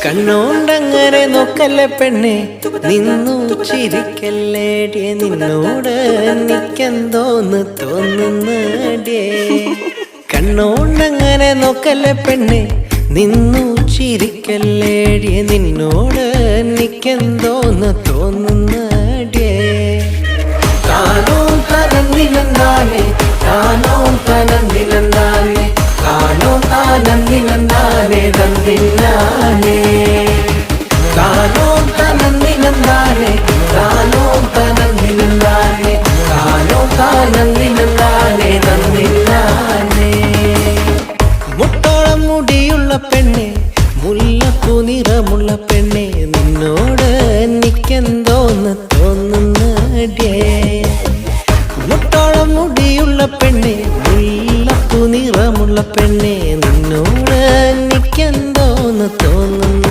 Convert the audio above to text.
കണ്ണോണ്ടങ്ങനെ നോക്കല്ലേ പെണ്ണെ, നിന്നു ചിരിക്കല്ലേടിയെ, നിന്നോട് എനിക്കെന്തോന്ന് തോന്നുന്നടിയേ. കണ്ണോണ്ടങ്ങനെ നോക്കല്ലേ പെണ്ണെ, നിന്നു ചിരിക്കല്ലേടിയെ, നിന്നോട് എനിക്കെന്തോന്ന് തോന്നുന്നടിയേ. താനോ തനന്നിലെന്താനേ, താനോ തനന്നിലെന്താനേ, താനോ താനന്നിലെന്താനേ തന്നില്ലാനേ. താനോ തനന്നിലെന്താനേ, താനോ തനന്നിലെന്താനേ, താനോ താനന്നിലെന്താനേ തന്നില്ലാനേ. മുട്ടോളം മുടിയുള്ള പെണ്ണെ, മുല്ലപ്പൂ നിറമുള്ള പെണ്ണെ, നിന്നോട് എനിക്കെന്തോന്ന് തോന്നുന്നടിയേ. മുട്ടോളം മുടിയുള്ള പെണ്ണെ, മുല്ലപ്പൂ നിറമുള്ള പെണ്ണെ,